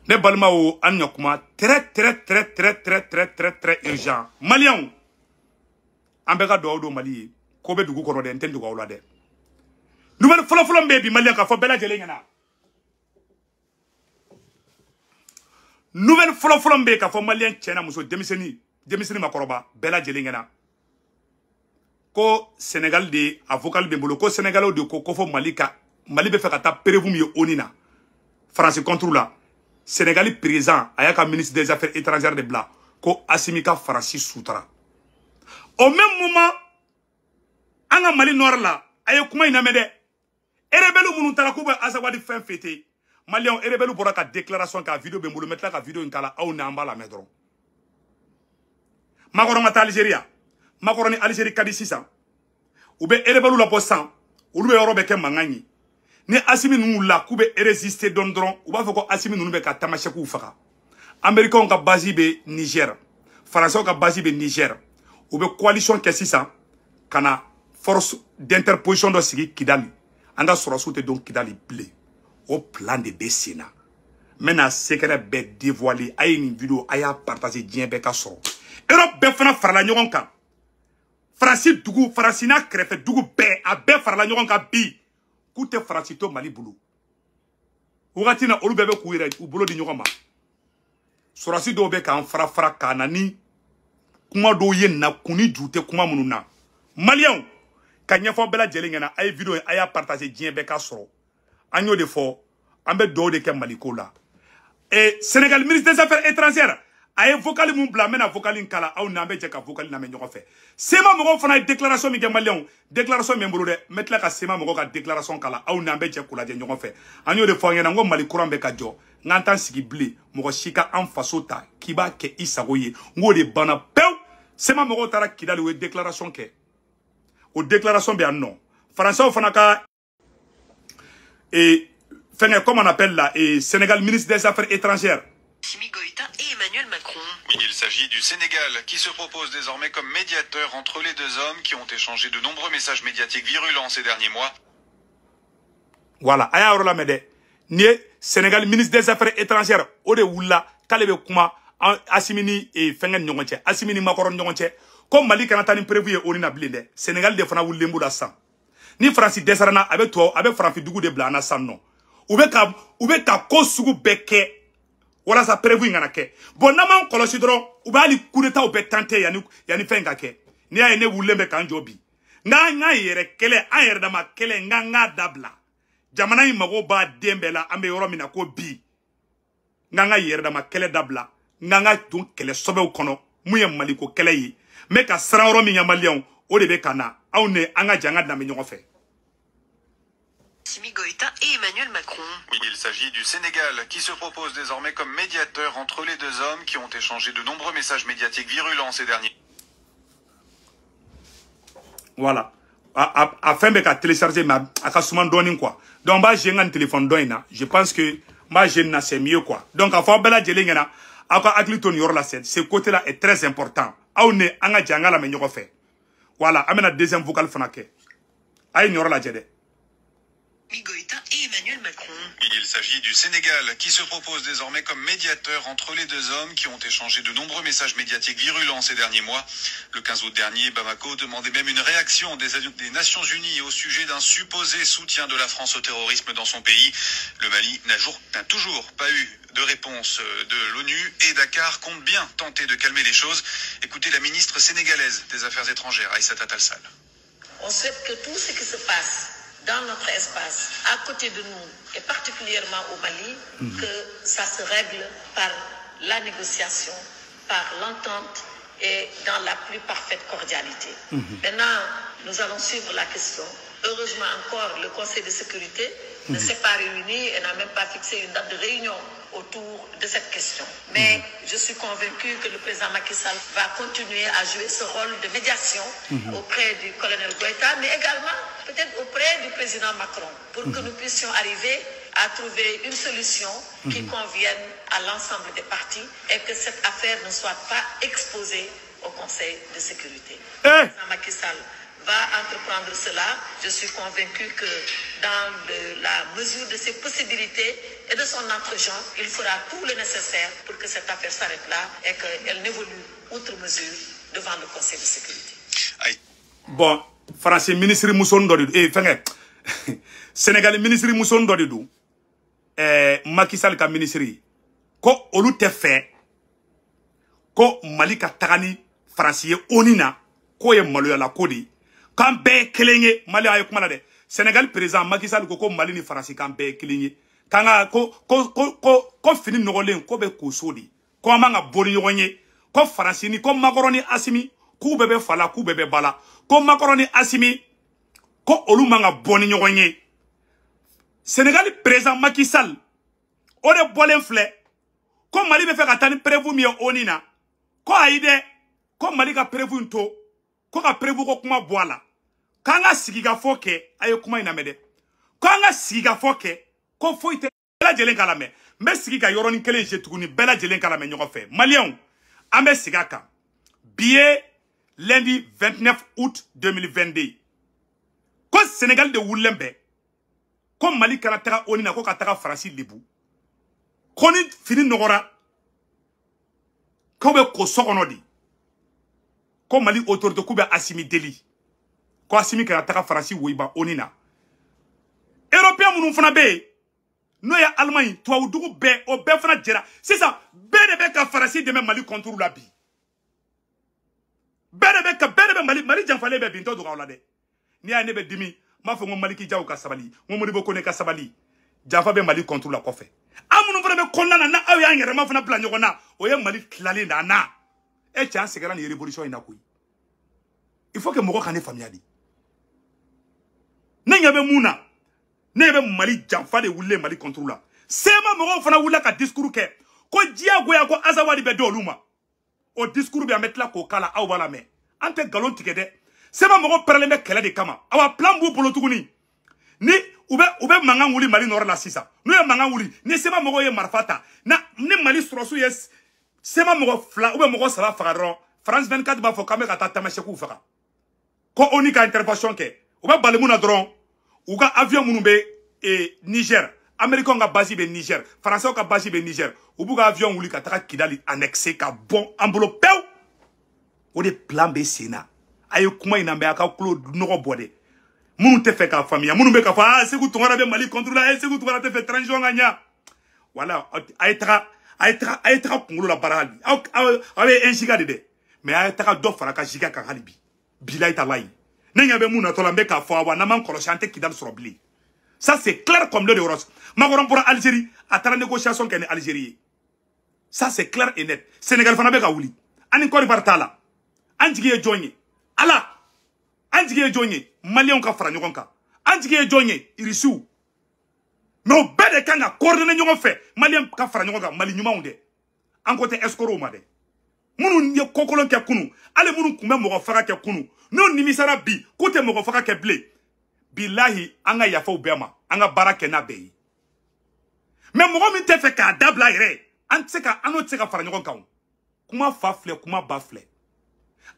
Ne balma o anyakuma très urgent. Maliens. Ambega do Mali. Kobe dugu kono de enten dugu awla de. Nouvelle folo baby Malien ka fo bela jele ngana. Nouvelle folo be ka fo Malien tiena muso demiseni makoroba bela jele ngana. Ko Sénégal de avocat be bolo ko Sénégalo de ko fo Mali be fe ka ta prévu mi onina. France contre la Sénégali président ayaka ministre des affaires étrangères de Bla ko Asimika Francis Soutra. Au même moment anga Mali Nord la aye kuma inamede erebelu munu tala kuba asawadi fin fete Malion erebelu bora ka déclaration ka vidéo be mbulu metla ka vidéo nkala au namba la medron makoro ngata Algérie makoro ni Algérie kadi 600 ube erebelu la posan ulu be yorobe ke mangani ni Assimi nu la kube résister dondron uba foko Assimi nu be ka tamasheku faka américain ka base be Niger français ka base be Niger ube coalition ke 600 kana force d'interposition do sigi Kidali anga sorosoute donc Kidali blé au plan de Bessina maintenant secret be dévoilé ay une vidéo aya partager dien be ka soro Europe be fana farala nyogon kan Francis dugu Francina krefe dugu be a be farala nyogon kan bi kute Francito Mali bulu ugatina olu bebe ku ire u bolo di nyogon ma sorasi do be kan fara kanani kuma do ye na kuni jute kuma mununa Malien ka ɲɛfɔ bɛɛ lajɛlen ɲɛna a ye vidéo in a y'a partager diɲɛ bɛɛ ka sɔrɔ an y'o de fɔ an bɛ dɔw de kɛ Maliko la Sénégal ministre des affaires étrangères a ye vocal mun bila an bɛna vocal in kala aw n'an bɛ jɛ ka vocal lamɛn ɲɔgɔn fɛ SEMA mɔgɔw fana ye déclaration min kɛ Maliens déclaration min bolo dɛ n bɛ tila ka SEMA mɔgɔw ka déclaration kala aw n'an bɛ jɛ k'u lajɛ ɲɔgɔn fɛ an y'o de fɔ an ɲɛna n ko Mali courant bɛ ka jɔ n k'an t'an sigi bilen mɔgɔ si ka an faso ta k'i b'a kɛ i sago ye n k'o de banna pewu SEMA mɔgɔw taara Kidali u ye déclaration kɛ o déclaration bien non français au fanaka et comment on appelle là et Sénégal ministre des affaires étrangères Assimi Goïta et Emmanuel Macron. Il s'agit du Sénégal qui se propose désormais comme médiateur entre les deux hommes qui ont échangé de nombreux messages médiatiques virulents ces derniers mois. Voilà aya orola mede ni Sénégal ministre des affaires étrangères o de wula kalebe kuma Assimini et fengen nyonche Assimini makoron nyonche comme Mali kana tani prévu et onina blinde Sénégal de fana wulembu la san ni Francis desarana avec toi avec Francis dugu de blana san non ou be ka ko sugu beke wala sa prévu ngana ke bon naman kolosi dron ou ba ali coup d'état ou be tenter yani fenga ke ni ay ne wulembe kan jobi nga yere kele an yere dama kele nga dabla jamana yi mago ba dembela ambe yoro mina ko bi nga yere dama kele dabla nga dun kele sobe kono muye Maliko kele yi mais ka sranro mi Maliens o de be kana aw ne anga janga na mi ɲɔgɔn fɛ Assimi Goïta et Emmanuel Macron. Il s'agit du Sénégal qui se propose désormais comme médiateur entre les deux hommes qui ont échangé de nombreux messages médiatiques virulents ces derniers. Voilà afin de ka télécharger ma aka suman doni quoi donc ba j'ai un téléphone doina je pense que ma jeune c'est mieux quoi donc a fa bela jeli ngena aka akliton yor la scène ce côté là est très important aw ne anga janga la me ɲɔgɔn fɛ voilà amena deuxième vocal fana kɛ ay ɲɔrɔ la jede Assimi Goïta et Emmanuel Macron. Il s'agit du Sénégal qui se propose désormais comme médiateur entre les deux hommes qui ont échangé de nombreux messages médiatiques virulents ces derniers mois. Le 15 août dernier, Bamako demandait même une réaction des Nations Unies au sujet d'un supposé soutien de la France au terrorisme dans son pays. Le Mali n'a toujours pas eu de réponse de l'ONU et Dakar compte bien tenter de calmer les choses. Écoutez la ministre sénégalaise des Affaires étrangères, Aïssata Tall Sall. On souhaite que tout ce qui se passe dans notre espace, à côté de nous, et particulièrement au Mali, que ça se règle par la négociation, par l'entente et dans la plus parfaite cordialité. Maintenant, nous allons suivre la question. Heureusement encore, le Conseil de sécurité ne s'est pas réuni et n'a même pas fixé une date de réunion autour de cette question. Mais je suis convaincue que le président Macky Sall va continuer à jouer ce rôle de médiation auprès du colonel Goïta, mais également peut-être auprès du président Macron, pour que nous puissions arriver à trouver une solution qui convienne à l'ensemble des partis et que cette affaire ne soit pas exposée au Conseil de sécurité. Le président Macky Sall va entreprendre cela. Je suis convaincue que dans la mesure de ses possibilités et de son entre-gens, il fera tout le nécessaire pour que cette affaire s'arrête là et qu'elle n'évolue outre mesure devant le Conseil de sécurité. Bon, Français ministre Mousson Dodidou, Sénégal ministre Mousson Dodidou, Macky Sall ka ministre, ko olu te fait, ko Mali ka tagani Français onina, ko ye malo la kodi, kan be kelenye Mali ayo kuma la de, Sénégal président Macky Sall ko Mali ni Français kan be kelenye, kanga ko fini nogolen ko be kusodi, ko amanga boni yonye, ko Français ni ko Makoroni Asimi, ku bebe fala ku bebe bala, ko Makoroni Asimi, ko olu manga boni yonye. Sénégal président Macky Sall, o de bolen flè, ko Mali be fe ka tani prévu mi onina, ko aide, ko Mali ka prévu nto, ko ka prévu ko kuma boala. Kanga sigiga foke, ayo kuma inamede. Kanga sigiga foke, ko foite bela jelen kalame. Mbe sigiga yoroni kele jetuguni bela jelen kalame nyoko fe. Malien, ambe sigaka. Billet lundi 29 août 2022. Ko Sénégal de Woulembe, ko Mali karatera onina ko katara Francis Libu. Koni fini nogora, ko be ko sokonodi. Ko Mali autorité ko be Assimi Deli. Ko Assimi karatera Francis Wiba onina. Européen munu fana be, no ya Allemagne, toi ou dugu be, o be fana jera. C'est ça, be de be ka Francis de Mali contre la bi. Be de be Mali janfale be binto duga olade. Ni a nebe dimi, ma fo Mali ki jaw ka sabali, Modi boko ne ka sabali. Janfa be Mali contre la kofe. Amunu fana be konnana na aw ya ngere ma fana plan nyoko na, o ye Mali klale na. E tia segara ni révolution ina kuyi. Il faut que moko kane famiadi. Nengabe muna. Nebe Mali janfa de wule Mali contre la. Sema moko fana wula ka discours ke. Ko dia goya ko azawadi be do luma. O discours be ametla ko kala aw bala me. Ante galon tikede. Sema moko perlembe kele de kama. Awa plan bu polo tuguni. Ni ube mangan wuli Mali nord la sisa. No ya mangan wuli. Ni sema moko ye marfata. Na ni Mali sorosu yes. Sema moko fla ube moko sala fagaron. France 24 ba fo kame kata tamasheku faga. Ko oni ka intervention ke. Ube balemuna dron. Uga avion munube Niger. Américain ka base be Niger. Français ka base be Niger. Ubuga avion wuli ka taka Kidali annexé ka bon enveloppé. O de plan be sena. Ayo kuma ina be aka klo nogo bode. Munu te fe ka famille. Munu be ka fa segu tongara be Mali contre la segu tongara te fe transition ganya. Voilà, ayetaka kungolo la barali. Awe un giga de. Mais ayetaka do fara ka giga ka halibi. Bilay talay. Nenga be muna to lambe ka fa wa na man kolochante Kidal sorobli. Ça c'est clair comme l'eau de rose. Magoron pour Algérie, à la négociation qu'est Algérie. Ça c'est clair et net. Sénégal fana ka wuli. Ani Côte d'Ivoire tala. Anjige joigné. Ala. Anjige joigné. Malien ka fara nyogon ka. Anjige joigné. Irisu. Mais au bête de kanga coordonné nyogon fait. Malien ka fara nyogon ka. Mali nyuma unde. En côté escoro made. Munu nye kokolon ke kunu. Ale munu kume mogo fara ke kunu. Non nimisara bi. Kote mogo fara ke ble. Billahi anga yafa ubema anga barake na beyi. Mais mogo mi te fe ka dabla ire. Antseka anotseka fara nyogon kaun. Kuma fafle kuma bafle.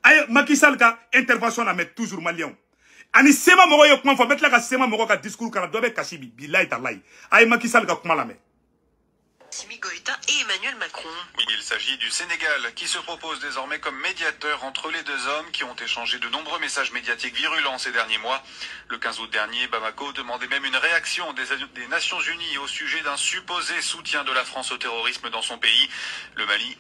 Aye Macky Sall ka intervention na met toujours malien. Ani sema mogo yo kuma fa metla ka sema mogo ka discours kana dobe kashibi billahi tallahi. Aye Macky Sall ka kuma la me. Assimi Goïta et Emmanuel Macron. Oui, il s'agit du Sénégal qui se propose désormais comme médiateur entre les deux hommes qui ont échangé de nombreux messages médiatiques virulents ces derniers mois. Le 15 août dernier, Bamako demandait même une réaction des Nations Unies au sujet d'un supposé soutien de la France au terrorisme dans son pays. Le Mali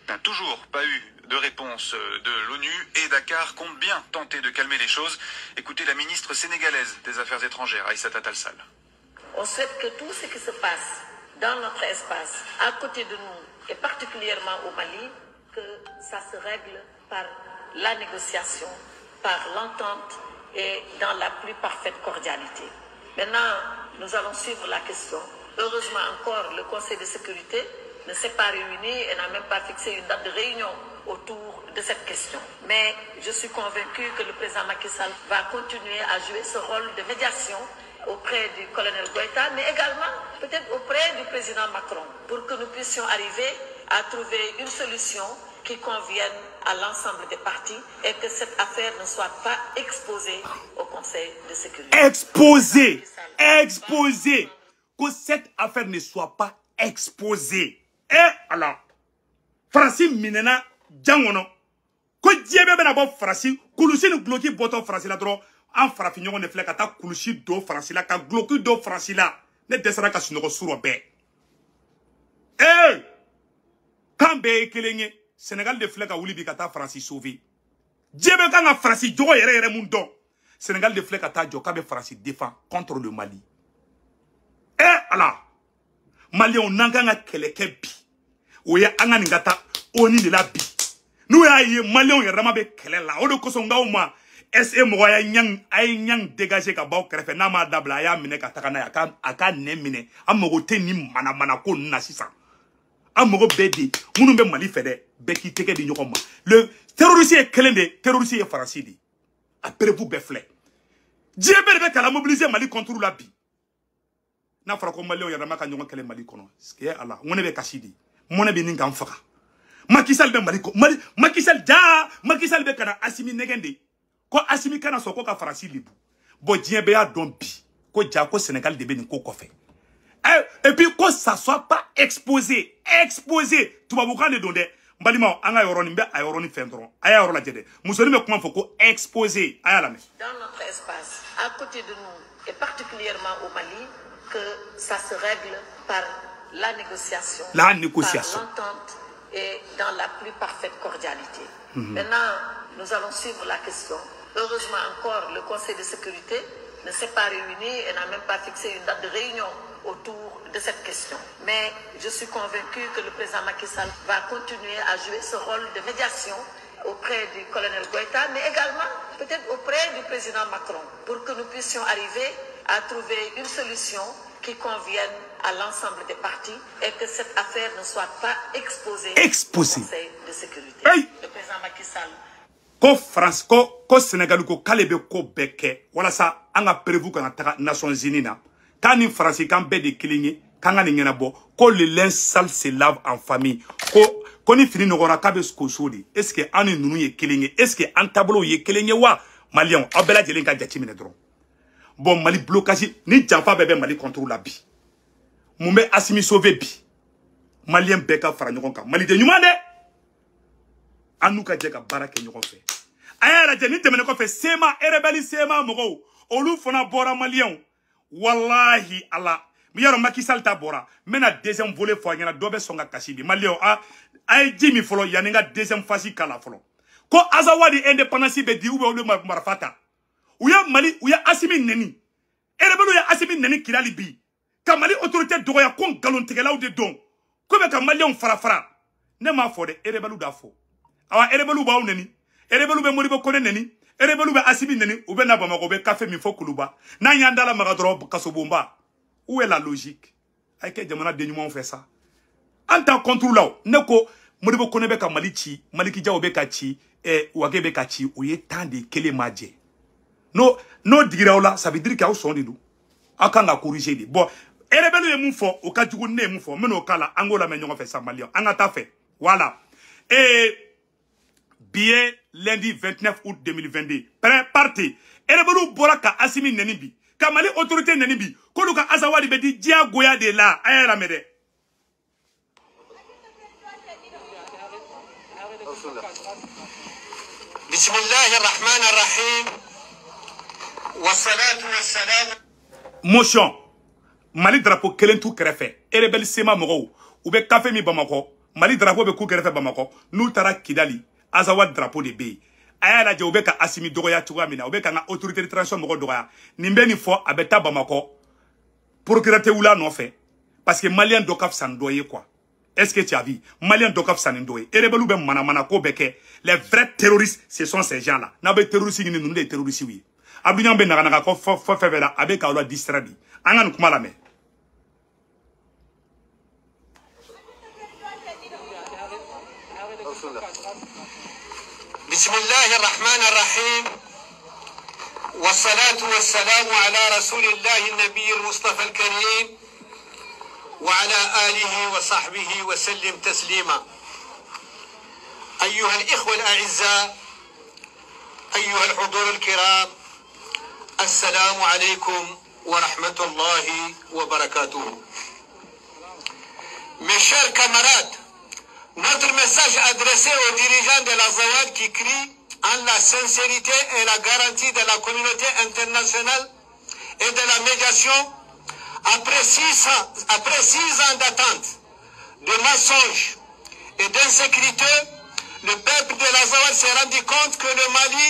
n'a toujours pas eu de réponse de l'ONU et Dakar compte bien tenter de calmer les choses. Écoutez la ministre sénégalaise des Affaires étrangères, Aïssata Tall Sall. On souhaite que tout ce qui se passe dans notre espace, à côté de nous, et particulièrement au Mali, que ça se règle par la négociation, par l'entente et dans la plus parfaite cordialité. Maintenant, nous allons suivre la question. Heureusement encore, le Conseil de sécurité ne s'est pas réuni et n'a même pas fixé une date de réunion autour de cette question. Mais je suis convaincue que le président Macky Sall va continuer à jouer ce rôle de médiation auprès du colonel Goïta, mais également peut-être auprès du président Macron, pour que nous puissions arriver à trouver une solution qui conviennent à l'ensemble des partis et que cette affaire ne soit pas exposée au Conseil de sécurité. Exposée. Exposée. Que cette affaire ne soit pas exposée. Et alors, Francis Minena Djangono. Que Dieu be na bo Francis, kulusi ni gloki boto Francis la dro, en farafi ñogo ne fleka ta kulusi do Francis la ka gloki do Francis la, ne desara ka sunoko suro be. Eh! Kambe kelenge Sénégal de fleka wuli bi kata Francis sauver. Dieu be ka nga Francis jogo yere mundo. Sénégal de fleka ta jo ka be Francis défend contre le Mali. Eh alors, Mali on nanga nga keleke bi. Oya anga ngata oni de la bi. Nous y Maliens yɛrɛma bɛ kɛlɛ la o de kosɔn ngaw ma SE mɔgɔ ay nyang dégager ka baw kɛrɛfɛ n'a ma dabila a y'a minɛ ka taga n'a ye a ka nɛ minɛ a mago tɛ ni mana ko na sisan a mago bɛɛ de minnu bɛ Mali fɛ dɛ bɛɛ k'i tɛgɛ di ɲɔgɔn ma le terroriste ye kelen de terroriste ye Faransi de a perebu bɛɛ filɛ diɲɛ bɛɛ de bɛ kala mobiliser Mali contre la bi n'a fɔra ko Maliens yɛrɛma ka ɲɔgɔn kɛlɛ Mali kɔnɔ c'est que Allah ŋɔnɛ bɛ kasi di mɔnɛ bɛ nin kan faga Macky Sall be Mali ko Macky Sall be kana Assimi negende ko Assimi kana soko ka Faransi libu bo dien be ya don bi ko ja ko Sénégal de be ni ko kofé et puis ko ça soit pas exposé tubabukan de donde mbalima anga yoroni be ayoroni fendron aya yoro la jede musoni be kuma foko exposé aya la me dans notre espace à côté de nous et particulièrement au Mali que ça se règle par la négociation par l'entente et dans la plus parfaite cordialité. Maintenant, nous allons suivre la question. Heureusement encore, le Conseil de sécurité ne s'est pas réuni et n'a même pas fixé une date de réunion autour de cette question. Mais je suis convaincu que le président Macky Sall va continuer à jouer ce rôle de médiation auprès du colonel Goïta, mais également peut-être auprès du président Macron, pour que nous puissions arriver à trouver une solution qui convienne à l'ensemble des partis et que cette affaire ne soit pas exposée au Conseil de sécurité. Hey. Le président Macky Sall. Ko France, ko Sénégal, ko kalebe ko beke. Voilà ça, on a prévu qu'on a Nations Unies na. Quand ni France, quand be de kilingi, quand on a bo, ko le linge sale se lave en famille. Ko ni fini n'aura kabe skosodi. Est-ce que on nous ye kilingi? Est-ce que un tableau ye kilingi wa Malion? Abela jelenka jachimine dron. Bon Mali blocage ni janfa bébé Mali contrôle la bi. Mumbe Assimi sauvé bi. Malien beka fara ɲɔgɔn kan. Mali de ɲuman dɛ. An n'u ka jɛ ka baara kɛ ɲɔgɔn fɛ. A y'a lajɛ ni tɛmɛnen kɔfɛ sema rebelle sema mɔgɔw olu fana bɔra Maliens. Wallahi Allah. Mi yɔrɔ Macky Sall ta bɔra. N bɛna deuxième volet fɔ a ɲɛna dɔ bɛ sɔn ka kasi bi. Maliens a ye ji min fɔlɔ yanni n ka deuxième phase kala fɔlɔ. Ko Azawadi indépendance bɛ di ou bien olu marifa ta. U ye Assimi neni. Rebelle ye Assimi neni kilali bi. Ka Mali autorité dogoya ko ngalontigɛlaw de don. Ko bɛ ka Maliens fara. Ne m'a fɔ dɛ rebelle da fɔ. Awa rebelle b'aw neni. Rebelle bɛ Modibo Kone neni. Rebelle bɛ Assimi neni. U bɛ na Bamako bɛ café min fɔ Kuluba. N'an y'an dala maga dɔrɔn Kasobonba. Où est la logique? Ay ke jamana de ɲumanw fɛ sa. An ta contre law. Ne ko Modibo Kone bɛ ka Mali ci. Maliki Diaw bɛ ka ci. Wage bɛ ka ci. U ye temps de kelen majɛ. No digira la, ça veut dire qu'aw sɔn de don. Aw kan ka corriger de. Bon, rebelle ye mun fɔ, o ka jugu ne ye mun fɔ. N bɛn'o k'a la, an k'o lamɛn ɲɔgɔn fɛ sa Maliens. An ka taa fɛ. Voilà. Billet lundi 29 août 2022. Parti. Rebelle bɔra ka Assimi neni bi. Ka Mali autorité neni bi. K'olu ka Azawadi bɛ di diyagoya de la. A y'a lamɛn dɛ. Bismillahirrahmanirrahim. Motion Mali drapeau kelen tu kɛrɛfɛ rebelle sema mɔgɔw u bɛ café mi Bamako Mali drapeau bɛ ku kɛrɛfɛ Bamako n'u taara Kidali Azawadi drapeau de bɛ yen a y'a lajɛ u bɛ ka Assimi dɔgɔya cogoya min na u bɛ ka n ka autorité de transition mɔgɔ dɔgɔya nin bɛ nin fɔ a bɛ taa Bamako procureur tɛ wuli a nɔfɛ parce que Malien dɔ ka fisa ni dɔ ye quoi est-ce que tu as vu Malien dɔ ka fisa ni dɔ ye rebelle bɛ manamana ko bɛ kɛ les vrais terroristes ce sont ces gens là n'a bɛ terroriste ɲini ninnu de ye terroriste ye Abdouyan ben naga ko fo fɛn la avec ka distraire bi an ka nin kuma lamɛn Bismillahirrahmanirrahim. والصلاة والسلام على رسول الله النبي المصطفى الكريم وعلى آله وصحبه وسلم تسليما. أيها الإخوة الأعزاء أيها الحضور الكرام السلام عليكم ورحمة الله وبركاته. Mes chers camarades, notre message adressé aux dirigeants de l'Azawad qui crient en la sincérité et la garantie de la communauté internationale et de la médiation après 6 ans d'attente, de mensonges et d'insécurité, le peuple de l'Azawad s'est rendu compte que le Mali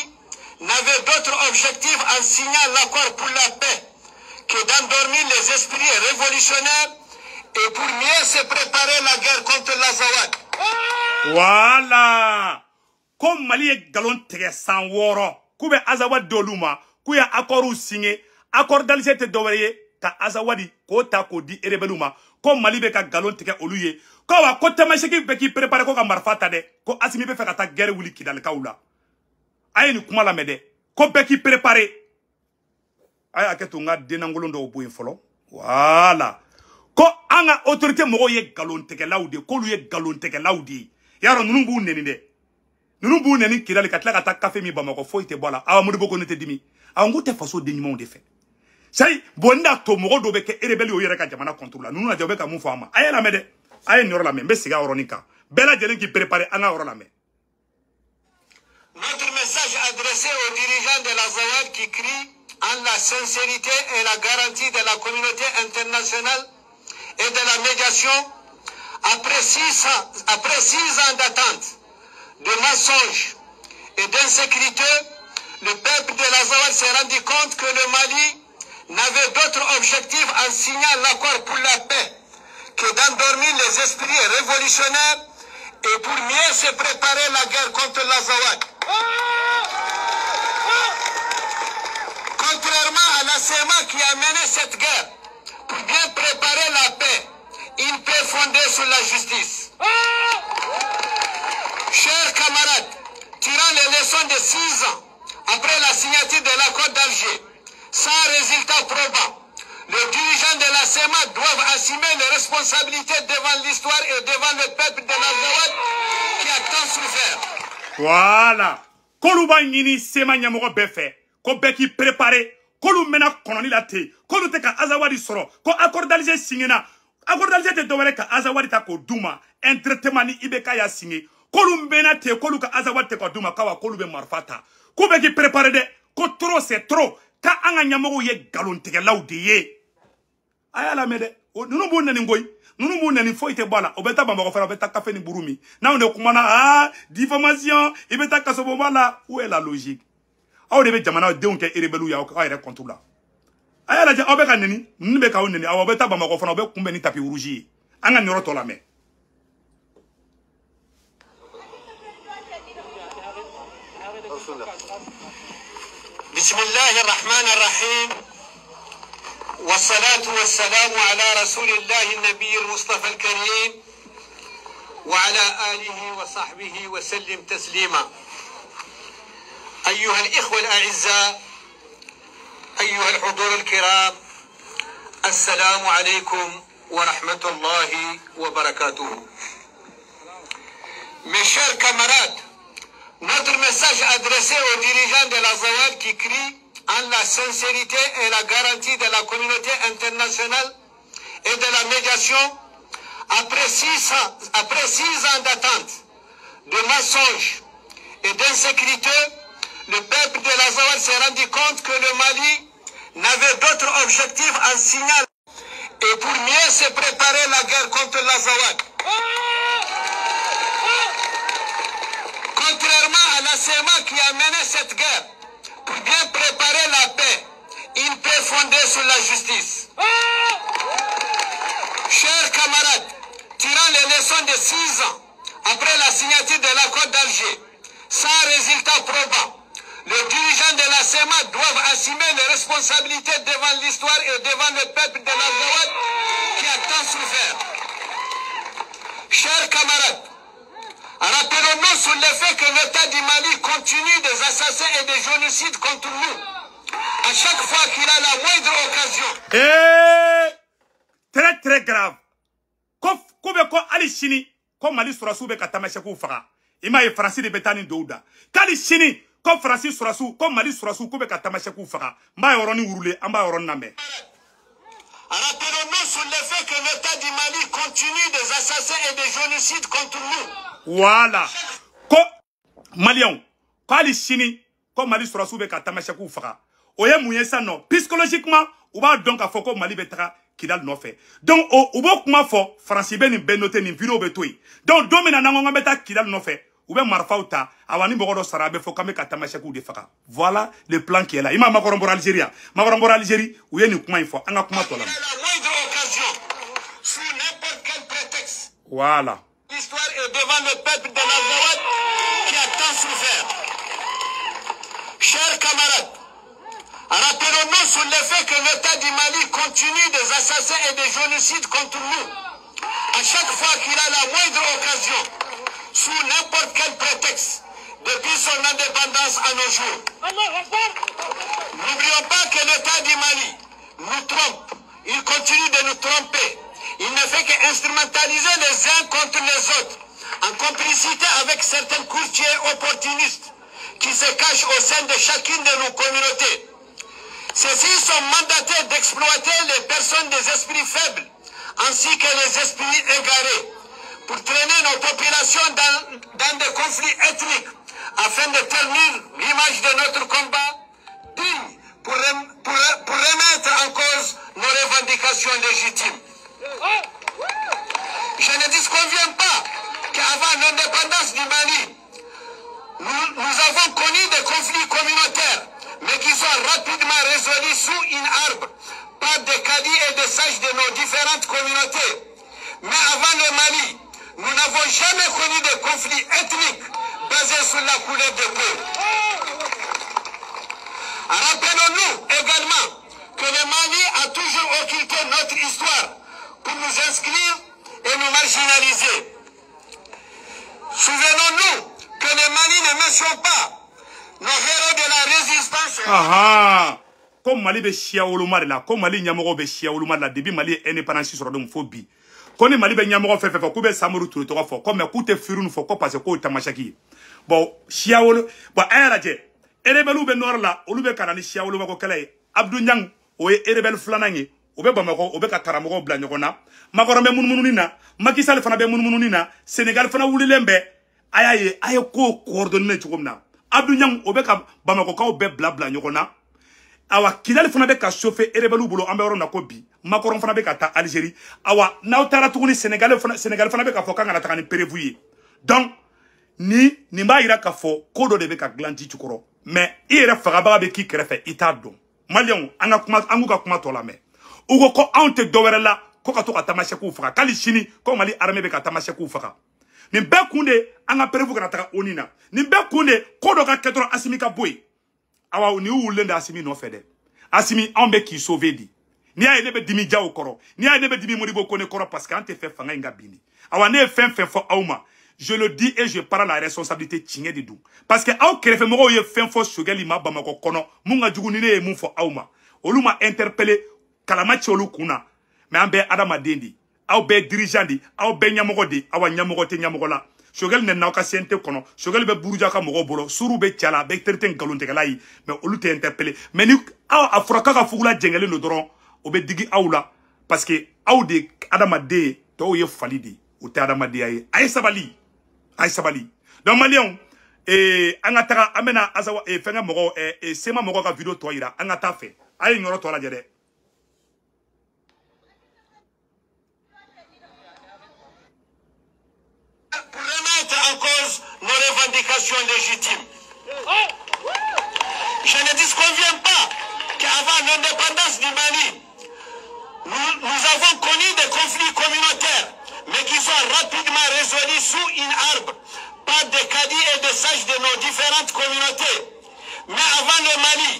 n'avait d'autre objectif en signant l'accord pour la paix que d'endormir les esprits révolutionnaires et pour mieux se préparer la guerre contre l'Azawad. Voilà. Comme Mali est galon tege san woro, kube Azawad doluma, kuya accord signé, accord d'Alger te doweye, ka Azawadi ko ta ko di erebeluma, comme Mali be ka galon tege oluye, ko wa ko temasheki be ki préparer ko ka marfata de, ko Asimi be fe ka ta guerre wuli kidal kaula. Aye ni kuma la mede, ko be ki préparer. Aye aketu nga denangolo ndo boyin folo. Voilà. Ko anga autorité mogo ye galon tege laudi, ko lu ye galon tege laudi. Yaro nunu bu neni de. Nunu bu neni kidali katla kata kafe mi bamako fo ite bola. Awa mudu boko nete dimi. Awa ngote faso denimon de fe. Say bonda to mogo do beke erebeli o yere ka jamana contrôle. Nunu na jobe ka mu fama. Aye la mede. Aye nyoro la me. Mbe siga oronika. Bela jelen ki prépare anga oro la me. Notre message adressé aux dirigeants de l'Azawad qui crient en la sincérité et la garantie de la communauté internationale et de la médiation après 6 ans d'attente, de mensonges et d'insécurité, le peuple de l'Azawad s'est rendu compte que le Mali n'avait d'autre objectif en signant l'accord pour la paix que d'endormir les esprits révolutionnaires et pour mieux se préparer la guerre contre l'Azawad. Contrairement à l'ACMA qui a mené cette guerre, pour bien préparer la paix, une paix fondée sur la justice. Chers camarades, tirant les leçons de 6 ans après la signature de l'accord d'Alger, sans résultat probant, les dirigeants de la CEMA doivent assumer les responsabilités devant l'histoire et devant le peuple de l'Azawad qui a tant souffert. Voilà. Koluba nyini sema nyamogo befe. Ko beki préparé. Kolu mena kononi la te. Kolu te ka Azawadi soro. Ko accord d'Alger signé. Accord d'Alger te dowere ka Azawadi ta ko duma. Entretement ni ibeka ya signé. Kolu mbena te kolu ka Azawadi te ko duma kawa kolu be marfata. Ko beki préparé de. Ko trop c'est trop. Ka anga nyamogo ye galon tege laudi ye. Aya la mede. Nunu bu nani ngoy. Nunu bu nani fo ite bala. Obeta bamba fera obeta kafe ni burumi. Na on kumana diffamation. Ibeta kasobo bala. Où est la logique? Aw de be jamana de onke erebelu ya o ere contrôle. Aya la ja obeka nani. Nunu be ka on nani. Aw obeta bamba ko fera obe kumbe ni tapi rouge. Anga nyoro to la me. Bismillahir Rahmanir Rahim. والصلاة والسلام على رسول الله النبي المصطفى الكريم وعلى آله وصحبه وسلم تسليما. أيها الإخوة الأعزاء أيها الحضور الكرام السلام عليكم ورحمة الله وبركاته. Mes chers camarades, notre message adressé aux dirigeants de l'Azawad qui crient en la sincérité et la garantie de la communauté internationale et de la médiation, après 6 ans d'attente, de mensonges et d'insécurité, le peuple de l'Azawad s'est rendu compte que le Mali n'avait d'autre objectif en signant et pour mieux se préparer la guerre contre l'Azawad. Contrairement à la CEMA qui a mené cette guerre, pour bien préparer la paix, une paix fondée sur la justice. Chers camarades, tirant les leçons de 6 ans après la signature de l'accord d'Alger, sans résultat probant, les dirigeants de la CEMA doivent assumer les responsabilités devant l'histoire et devant le peuple de l'Azawad qui a tant souffert. Chers camarades, rappelons-nous sur le fait que l'État du Mali continue des assassins et des génocides contre nous. À chaque fois qu'il a la moindre occasion. Très très grave. Ko be ko ali chini ko Mali sura sube ka tamashe ku faga. Ima ye Francis de Betani Douda. Kali Chini, comme Francis Sorassou, comme Mali Sorassou, comme Katamachekou Fara. Mba yoroni urule, amba yoron name. Rappelons-nous sur le fait que l'État du Mali continue des assassins et des génocides contre nous. Voilà. Ko Malion, Kali Chini, comme Mali Sorassou, Katamachekou Fara. Oye mouye ça non. Psychologiquement, ou va donc à Foko Mali Betra. Kidal no fait. Donc, au beau comment fort, Francis Ben Benoté ni vidéo betoué. Donc, domina nangonga beta Kidal no fait. Ou bien marfauta, awani borodo sarabe fo kame katamachekou de faka. Voilà le plan qui est là. Ima makorambora Algérie. Makorambora Algérie, ou yeni kuma info. Anga kuma tola. À la moindre occasion, sous n'importe quel prétexte. Voilà. L'histoire est devant le peuple de la Zawad qui a tant souffert. Chers camarades, rappelons-nous sur le fait que l'État du Mali continue des assassins et des génocides contre nous. À chaque fois qu'il a la moindre occasion, sous n'importe quel prétexte, depuis son indépendance à nos jours. N'oublions pas que l'État du Mali nous trompe. Il continue de nous tromper. Il ne fait qu'instrumentaliser les uns contre les autres, en complicité avec certains courtiers opportunistes qui se cachent au sein de chacune de nos communautés. Ceux-ci sont mandatés d'exploiter les personnes des esprits faibles, ainsi que les esprits égarés, pour traîner nos populations dans des conflits ethniques, afin de ternir l'image de notre combat digne pour remettre en cause nos revendications légitimes. Je ne disconviens pas qu'avant l'indépendance du Mali, nous avons connu des conflits communautaires, mais qui sont rapidement résolus sous une arbre par des cadis et des sages de nos différentes communautés. Mais avant le Mali, nous n'avons jamais connu de conflits ethniques basés sur la couleur de peau. Rappelons-nous également que le Mali a toujours occulté notre histoire pour nous inscrire et nous marginaliser. Souvenons-nous que le Mali ne mentionne pas nos héros de la résistance. Ah comme Mali be chia woluma de la, comme Mali nyamogo be chia woluma de la, depuis Mali indépendance sur donc phobie. Kone Mali be nyamogo fait ko be samuru tout to fo comme écoute firunu fo ko parce que ko tamashaki. Bon chia wolo bon ayaraje. Erebelu be nor la, olu be kanani chia woluma ko kala Abdou Nyang o erebel flanangi. Obe bamako obe ka karamogo bla nyokona makorombe mununina Macky Sall fana be mununina Sénégal fana wulilembe ayaye aye ko coordonner chukomna Abdou Nyang obe ka bamako ka obe bla bla nyokona awa Kidal fana be ka chauffer erebelu bolo ambero na ko bi makorom fana be ka ta Algérie awa na utara tukuni Sénégal fana be ka fo kanga na takani prévuye donc ni mba ira ka fo kodo de be ka glandi chukoro mais ire fagaba be ki krefe itado Malion anga kuma anguka kuma tola me Ugo ko ante dowere la ko ka to ka tamasheku faka kali Chini ko Mali armée be ka tamasheku faka ni be kunde anga prevu kana taka onina ni be kunde ko do ka ketro Asimi ka boy awa ni wulende Asimi no fede Asimi ambe ki sauver di ni ay lebe dimi jaw koro ni ay lebe dimi modibo kone koro parce que ante fait fanga nga bini awa ne fin fo awma je le dis et je prends la responsabilité tingé di dou parce que aw krefe mo ye fin fo sugali ma bamako kono munga jugu ni ne mun fo awma oluma interpeller kalama cholu kuna mais ambe adama dendi aw be dirigeant di aw be nyamogo di awa nyamogo te nyamogo la shogel ne nawka sente kono shogel be buruja ka mogo bolo suru be tiala be terten galonte kalayi mais olu te interpeller mais ni aw afraka ka fugula jengele no doron obe digi awla parce que aw de adama de to ye falidi o te adama de ay sabali donc Malion angata amena azawa fenga mogo sema mogo ka video to ira angata fe ay ngoro to la jede pour remettre en cause nos revendications légitimes. Je ne disconviens pas qu'avant l'indépendance du Mali, nous avons connu des conflits communautaires, mais qui sont rapidement résolus sous une arbre par des cadis et des sages de nos différentes communautés. Mais avant le Mali,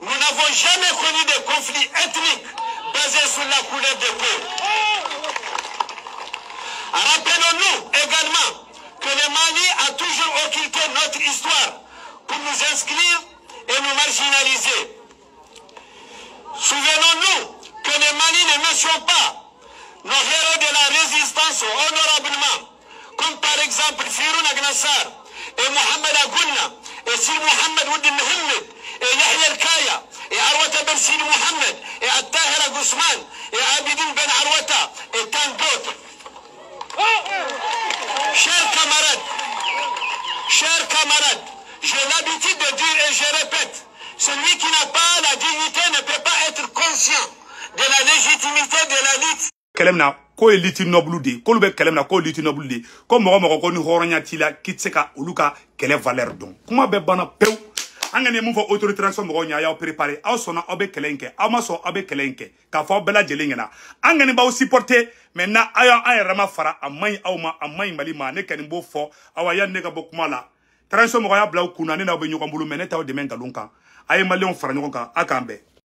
nous n'avons jamais connu de conflits ethniques basés sur la couleur de peau. Rappelons-nous également que le Mali a toujours occulté notre histoire pour nous inscrire et nous marginaliser. Souvenons-nous que le Mali ne mentionne pas nos héros de la résistance honorablement, comme par exemple Firouna Gnassar, et Mohamed Agouna, et Sidi Mohamed Oudin Mohamed, et Yahya El-Kaya, et Arwata Ben Sidi Mohamed, et Attahir Guzman, et Abidine Ben Arwata, et tant d'autres. Chers camarades, j'ai l'habitude de dire et je répète, celui qui n'a pas la dignité ne peut pas être conscient de la légitimité de la lutte. Kelemna ko elite noble de ko lube kelemna ko elite noble de ko mo ko ni horonya tila kitseka uluka kele valeur don kuma be bana pew angane mu fo autorité transform mo nya ya préparer aw sona obe kelenke amaso obe kelenke ka fo bela jelingena angane ba o supporter maintenant ayo ayrama fara amay awma amay malima ne kan bo fo awaya ne ga bokuma la transform mo ya bla kuna ne na be nyoko mbulu meneta o de men galunka ay malion fara nyoko ka akambe